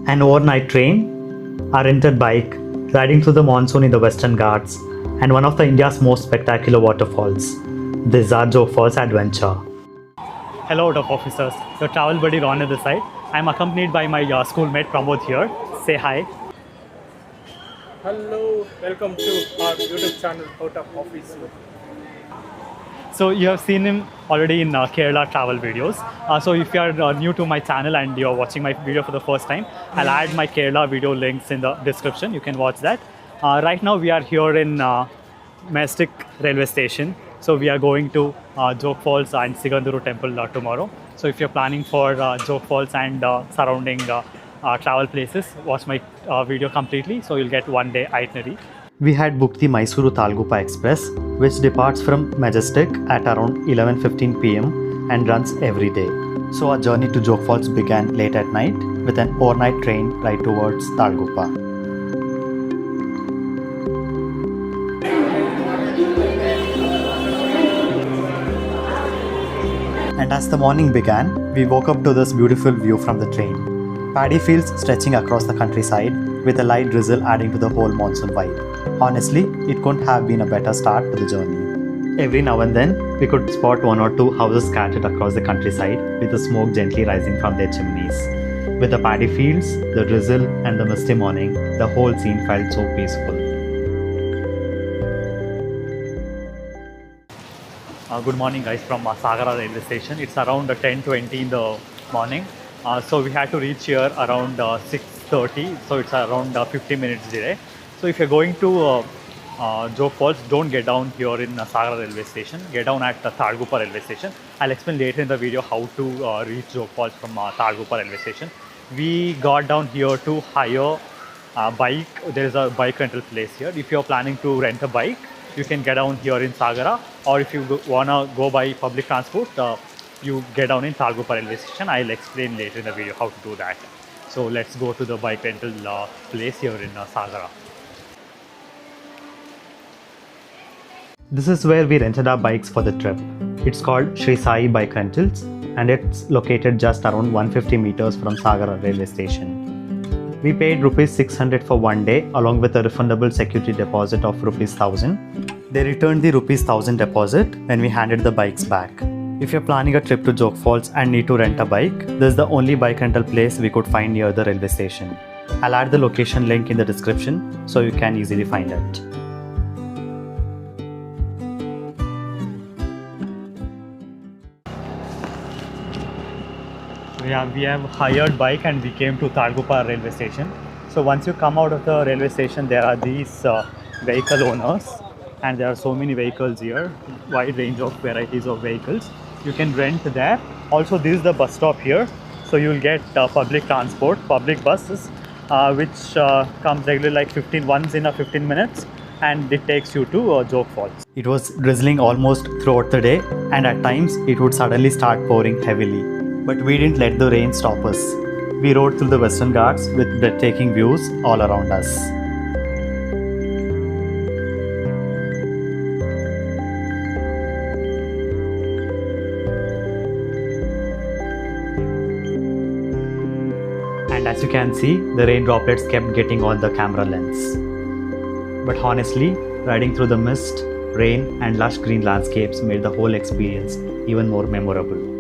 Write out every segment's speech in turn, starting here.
An overnight train, a rented bike, riding through the monsoon in the Western Ghats, and one of the India's most spectacular waterfalls. This is our Jog Falls adventure. Hello, Dog Officers. Your travel buddy Ron on this side. I'm accompanied by my schoolmate Pramod here. Say hi. Hello, welcome to our YouTube channel Out of Office. So you have seen him already in Kerala travel videos. So if you are new to my channel and you're watching my video for the first time, I'll add my Kerala video links in the description. You can watch that. Right now we are here in Majestic railway station. So we are going to Jog Falls and Sigandhooru temple tomorrow. So if you're planning for Jog Falls and surrounding travel places, watch my video completely. So you'll get one day itinerary. We had booked the Mysuru Talguppa Express, which departs from Majestic at around 11:15 p.m. and runs every day. So our journey to Jog Falls began late at night with an overnight train ride towards Talguppa. And as the morning began, we woke up to this beautiful view from the train. Paddy fields stretching across the countryside with a light drizzle adding to the whole monsoon vibe. Honestly, it couldn't have been a better start to the journey. Every now and then, we could spot one or two houses scattered across the countryside with the smoke gently rising from their chimneys. With the paddy fields, the drizzle and the misty morning, the whole scene felt so peaceful. Good morning guys from Sagara railway station. It's around 10:20 in the morning. So we had to reach here around 6:30. So it's around 50 minutes delay. So if you're going to Jog Falls, don't get down here in Sagara railway station. Get down at Talguppa railway station. I'll explain later in the video how to reach Jog Falls from Talguppa railway station. We got down here to hire a bike. There is a bike rental place here. If you're planning to rent a bike, you can get down here in Sagara, or if you wanna go by public transport, you get down in Talguppa railway station. I'll explain later in the video how to do that. So let's go to the bike rental place here in Sagara. This is where we rented our bikes for the trip. It's called Sai Bike Rentals and it's located just around 150 meters from Sagara railway station. We paid rupees 600 for one day along with a refundable security deposit of rupees 1000. They returned the rupees 1000 deposit when we handed the bikes back. If you're planning a trip to Jog Falls and need to rent a bike, this is the only bike rental place we could find near the railway station. I'll add the location link in the description so you can easily find it. We have hired bike and we came to Talguppa railway station. So once you come out of the railway station, there are these vehicle owners and there are so many vehicles here, wide range of varieties of vehicles. You can rent there. Also this is the bus stop here. So you will get public transport, public buses which comes regularly like 15 minutes and it takes you to Jog Falls. It was drizzling almost throughout the day and at times it would suddenly start pouring heavily. But we didn't let the rain stop us. We rode through the Western Ghats with breathtaking views all around us. And as you can see, the rain droplets kept getting on the camera lens. But honestly, riding through the mist, rain and lush green landscapes made the whole experience even more memorable.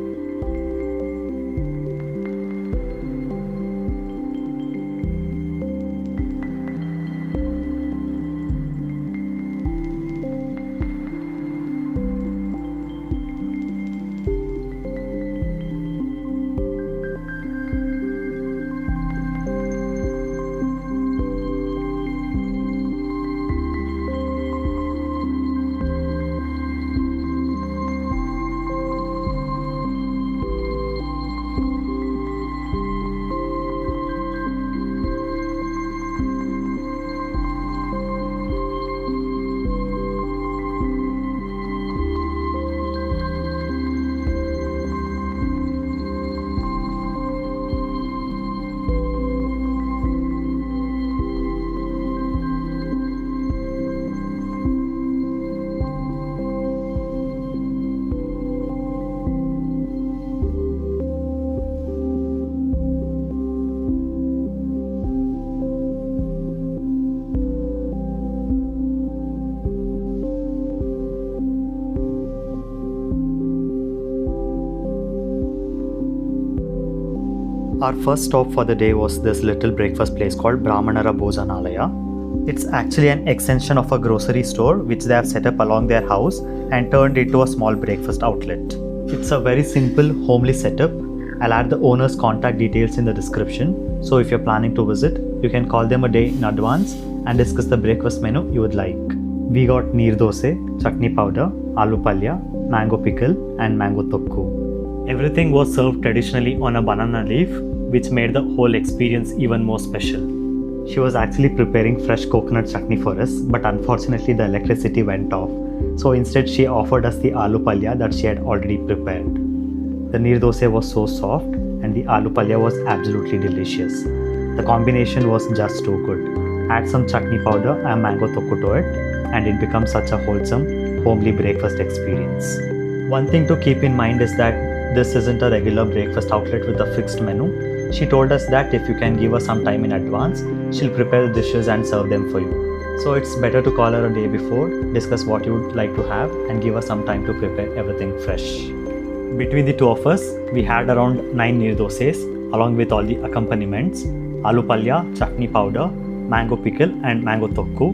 Our first stop for the day was this little breakfast place called Brahmana Bhojanalaya. It's actually an extension of a grocery store which they have set up along their house and turned into a small breakfast outlet. It's a very simple, homely setup. I'll add the owner's contact details in the description. So if you're planning to visit, you can call them a day in advance and discuss the breakfast menu you would like. We got neer dosai, chutney powder, aloo palya, mango pickle and mango tokku. Everything was served traditionally on a banana leaf, which made the whole experience even more special. She was actually preparing fresh coconut chutney for us, but unfortunately the electricity went off. So instead she offered us the aloo palya that she had already prepared. The neer dosai was so soft and the aloo palya was absolutely delicious. The combination was just too good. Add some chutney powder and mango tokku to it and it becomes such a wholesome, homely breakfast experience. One thing to keep in mind is that this isn't a regular breakfast outlet with a fixed menu. She told us that if you can give her some time in advance, she'll prepare the dishes and serve them for you. So it's better to call her a day before, discuss what you would like to have and give her some time to prepare everything fresh. Between the two of us, we had around 9 neer dosais along with all the accompaniments, aloo palya, chutney powder, mango pickle and mango tokku.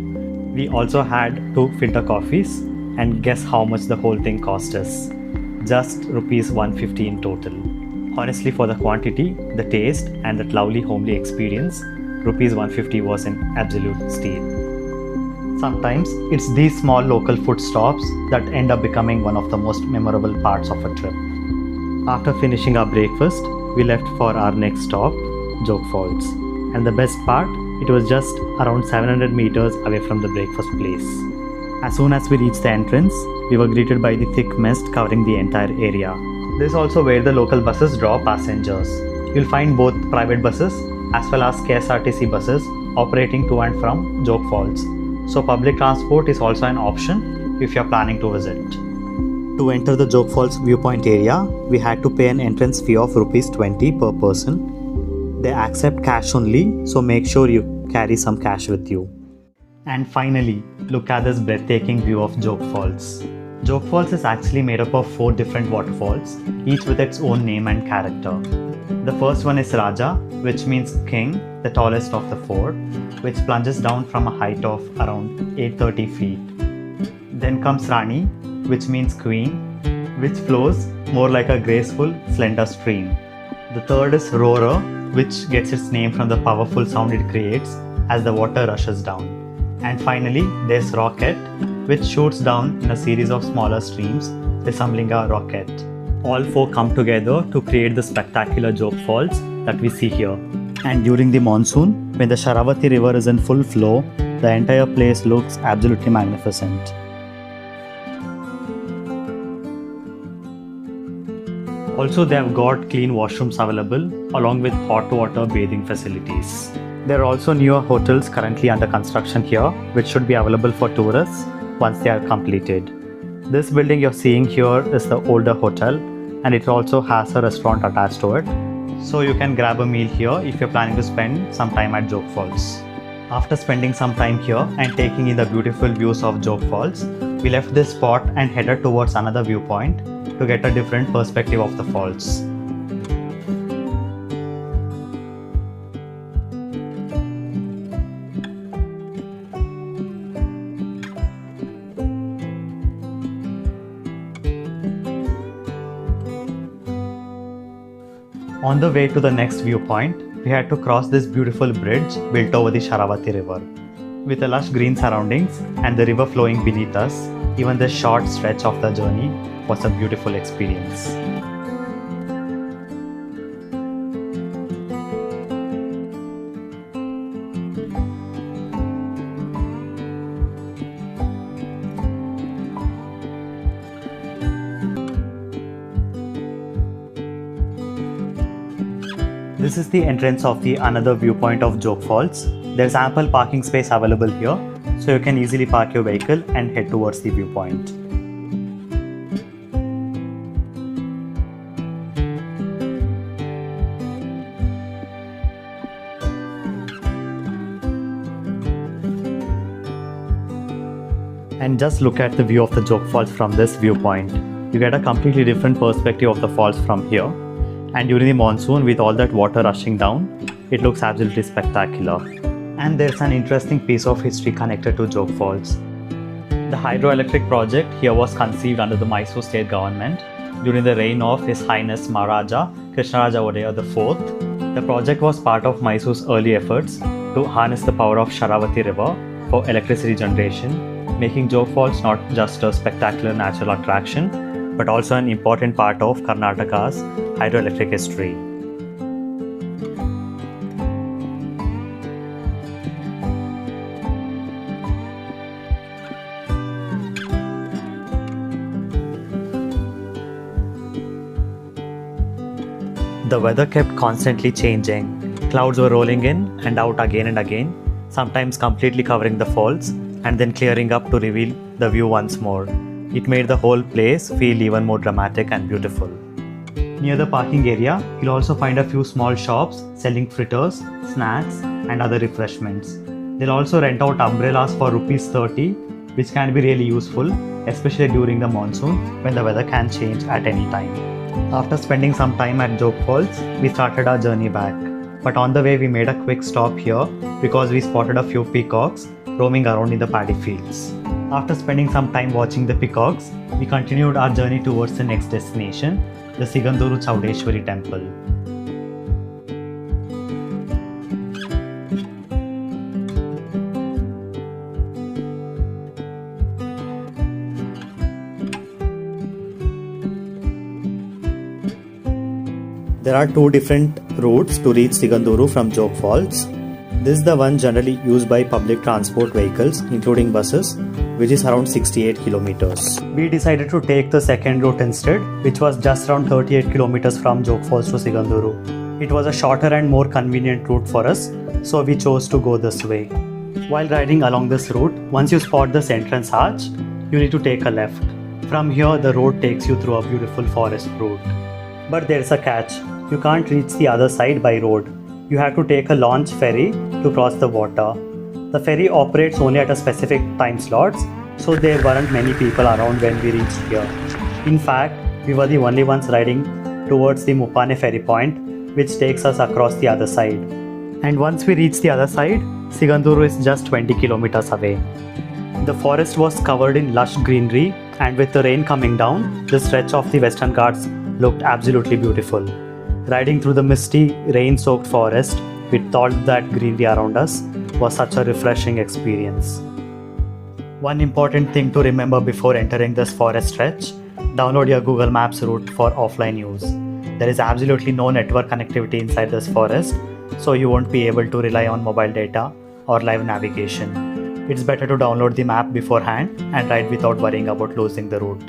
We also had 2 filter coffees and guess how much the whole thing cost us. Just rupees 150 in total. Honestly, for the quantity, the taste and that lovely homely experience, rupees 150 was an absolute steal. Sometimes it's these small local food stops that end up becoming one of the most memorable parts of a trip. After finishing our breakfast, we left for our next stop, Jog Falls. And the best part, it was just around 700 meters away from the breakfast place. As soon as we reached the entrance, we were greeted by the thick mist covering the entire area. This is also where the local buses draw passengers. You'll find both private buses as well as KSRTC buses operating to and from Jog Falls. So public transport is also an option if you're planning to visit. To enter the Jog Falls viewpoint area, we had to pay an entrance fee of rupees 20 per person. They accept cash only, so make sure you carry some cash with you. And finally, look at this breathtaking view of Jog Falls. Jog Falls is actually made up of 4 different waterfalls, each with its own name and character. The first one is Raja, which means king, the tallest of the 4, which plunges down from a height of around 830 feet. Then comes Rani, which means queen, which flows more like a graceful, slender stream. The third is Roarer, which gets its name from the powerful sound it creates as the water rushes down. And finally, there's Rocket, which shoots down in a series of smaller streams, resembling a rocket. All 4 come together to create the spectacular Jog Falls that we see here. And during the monsoon, when the Sharavati river is in full flow, the entire place looks absolutely magnificent. Also, they have got clean washrooms available along with hot water bathing facilities. There are also newer hotels currently under construction here, which should be available for tourists once they are completed. This building you're seeing here is the older hotel and it also has a restaurant attached to it. So you can grab a meal here if you're planning to spend some time at Jog Falls. After spending some time here and taking in the beautiful views of Jog Falls, we left this spot and headed towards another viewpoint to get a different perspective of the falls. On the way to the next viewpoint, we had to cross this beautiful bridge built over the Sharavati river. With the lush green surroundings and the river flowing beneath us, even this short stretch of the journey was a beautiful experience. This is the entrance of the another viewpoint of Jog Falls. There's ample parking space available here, so you can easily park your vehicle and head towards the viewpoint. And just look at the view of the Jog Falls from this viewpoint. You get a completely different perspective of the falls from here. And during the monsoon, with all that water rushing down, it looks absolutely spectacular. And there's an interesting piece of history connected to Jog Falls. The hydroelectric project here was conceived under the Mysore state government during the reign of His Highness Maharaja Krishnaraja Odaya IV. The project was part of Mysore's early efforts to harness the power of Sharavati river for electricity generation, making Jog Falls not just a spectacular natural attraction, but also an important part of Karnataka's hydroelectric history. The weather kept constantly changing. Clouds were rolling in and out again and again, sometimes completely covering the falls and then clearing up to reveal the view once more. It made the whole place feel even more dramatic and beautiful. Near the parking area, you'll also find a few small shops selling fritters, snacks and other refreshments. They'll also rent out umbrellas for ₹30, which can be really useful, especially during the monsoon when the weather can change at any time. After spending some time at Jog Falls, we started our journey back. But on the way we made a quick stop here because we spotted a few peacocks roaming around in the paddy fields. After spending some time watching the peacocks, we continued our journey towards the next destination, the Siganduru Chowdeshwari temple. There are two different routes to reach Siganduru from Jog Falls. This is the one generally used by public transport vehicles, including buses, which is around 68 kilometers. We decided to take the second route instead, which was just around 38 kilometers from Jog Falls to Siganduru. It was a shorter and more convenient route for us, so we chose to go this way. While riding along this route, once you spot this entrance arch, you need to take a left. From here, the road takes you through a beautiful forest route. But there's a catch. You can't reach the other side by road. You have to take a launch ferry to cross the water. The ferry operates only at a specific time slots, so there weren't many people around when we reached here. In fact, we were the only ones riding towards the Muppane ferry point, which takes us across the other side. And once we reached the other side, Siganduru is just 20 kilometers away. The forest was covered in lush greenery, and with the rain coming down, the stretch of the Western Ghats looked absolutely beautiful. Riding through the misty, rain-soaked forest with all that greenery around us was such a refreshing experience. One important thing to remember before entering this forest stretch: download your Google Maps route for offline use. There is absolutely no network connectivity inside this forest, so you won't be able to rely on mobile data or live navigation. It's better to download the map beforehand and ride without worrying about losing the route.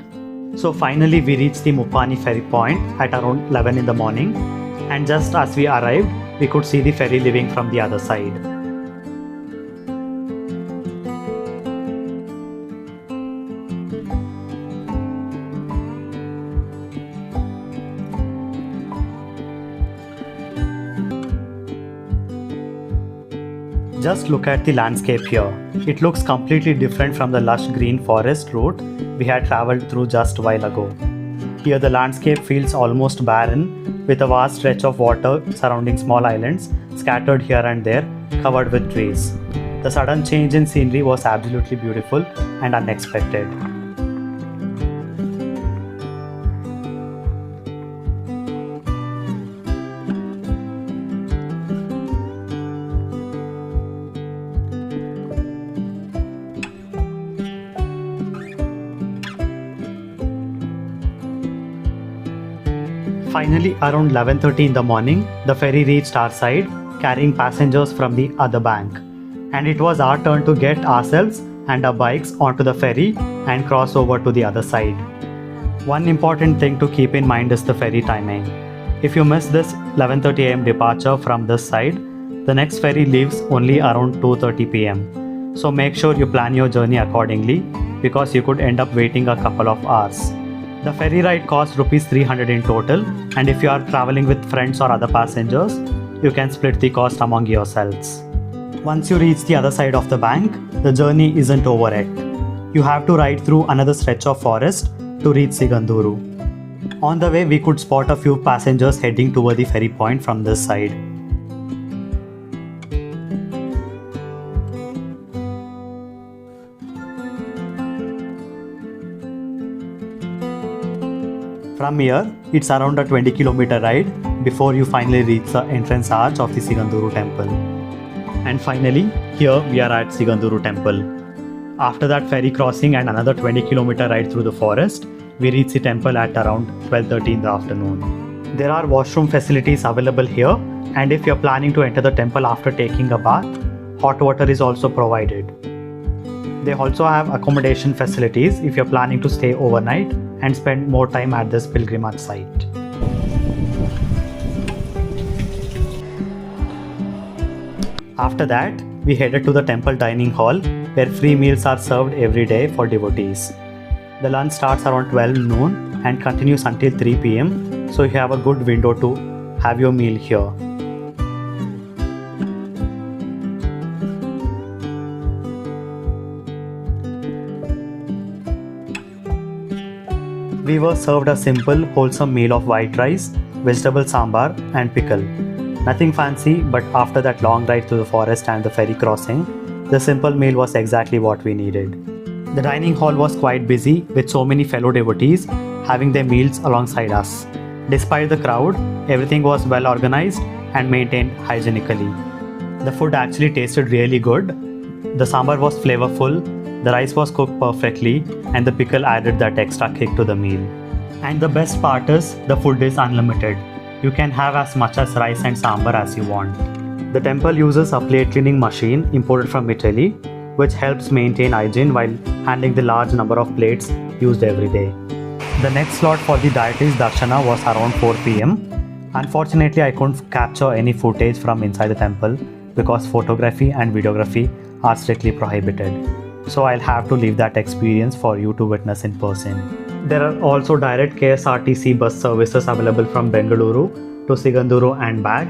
So finally we reached the Muppane ferry point at around 11 in the morning, and just as we arrived, we could see the ferry leaving from the other side. Just look at the landscape here. It looks completely different from the lush green forest route we had traveled through just a while ago. Here the landscape feels almost barren, with a vast stretch of water surrounding small islands scattered here and there, covered with trees. The sudden change in scenery was absolutely beautiful and unexpected. Finally, around 11:30 in the morning, the ferry reached our side, carrying passengers from the other bank. And it was our turn to get ourselves and our bikes onto the ferry and cross over to the other side. One important thing to keep in mind is the ferry timing. If you miss this 11:30 am departure from this side, the next ferry leaves only around 2:30 pm. So make sure you plan your journey accordingly, because you could end up waiting a couple of hours. The ferry ride costs ₹300 in total, and if you are traveling with friends or other passengers, you can split the cost among yourselves. Once you reach the other side of the bank, the journey isn't over yet. You have to ride through another stretch of forest to reach Siganduru. On the way, we could spot a few passengers heading toward the ferry point from this side. From here, it's around a 20-kilometer ride before you finally reach the entrance arch of the Siganduru temple. And finally, here we are at Siganduru temple. After that ferry crossing and another 20-kilometer ride through the forest, we reach the temple at around 12:30 in the afternoon. There are washroom facilities available here, and if you're planning to enter the temple after taking a bath, hot water is also provided. They also have accommodation facilities if you're planning to stay overnight and spend more time at this pilgrimage site. After that, we headed to the temple dining hall where free meals are served every day for devotees. The lunch starts around 12 noon and continues until 3 p.m. so you have a good window to have your meal here. We were served a simple, wholesome meal of white rice, vegetable sambar and pickle. Nothing fancy, but after that long ride through the forest and the ferry crossing, the simple meal was exactly what we needed. The dining hall was quite busy with so many fellow devotees having their meals alongside us. Despite the crowd, everything was well organized and maintained hygienically. The food actually tasted really good. The sambar was flavorful, the rice was cooked perfectly, and the pickle added that extra kick to the meal. And the best part is, the food is unlimited. You can have as much as rice and sambar as you want. The temple uses a plate cleaning machine imported from Italy, which helps maintain hygiene while handling the large number of plates used every day. The next slot for the deities Darshana was around 4 p.m. Unfortunately, I couldn't capture any footage from inside the temple because photography and videography are strictly prohibited. So I'll have to leave that experience for you to witness in person. There are also direct KSRTC bus services available from Bengaluru to Siganduru and back,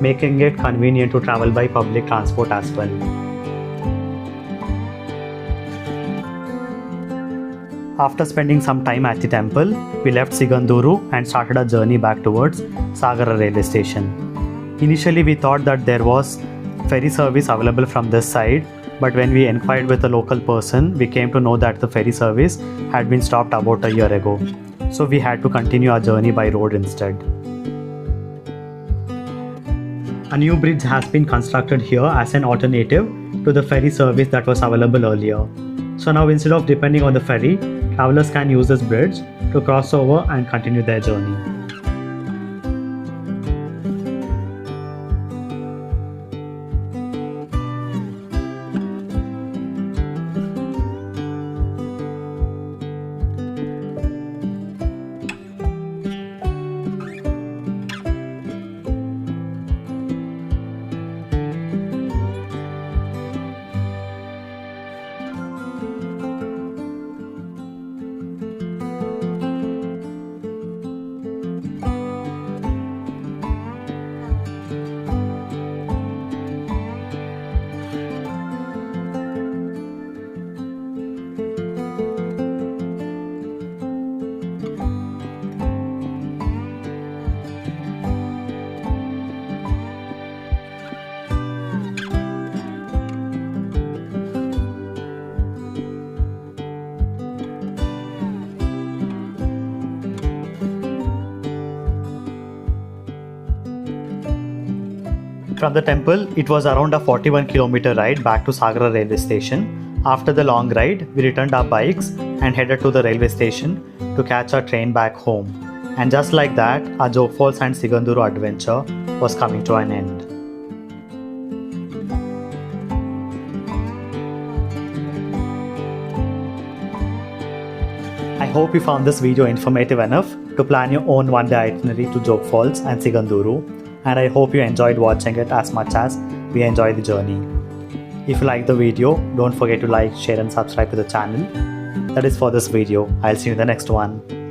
making it convenient to travel by public transport as well. After spending some time at the temple, we left Siganduru and started a journey back towards Sagara railway station. Initially, we thought that there was ferry service available from this side, but when we inquired with a local person, we came to know that the ferry service had been stopped about a year ago. So we had to continue our journey by road instead. A new bridge has been constructed here as an alternative to the ferry service that was available earlier. So now instead of depending on the ferry, travelers can use this bridge to cross over and continue their journey. From the temple, it was around a 41-kilometer ride back to Sagara railway station. After the long ride, we returned our bikes and headed to the railway station to catch our train back home. And just like that, our Jog Falls and Siganduru adventure was coming to an end. I hope you found this video informative enough to plan your own one-day itinerary to Jog Falls and Siganduru. And I hope you enjoyed watching it as much as we enjoyed the journey. If you liked the video, don't forget to like, share and subscribe to the channel. That is for this video. I'll see you in the next one.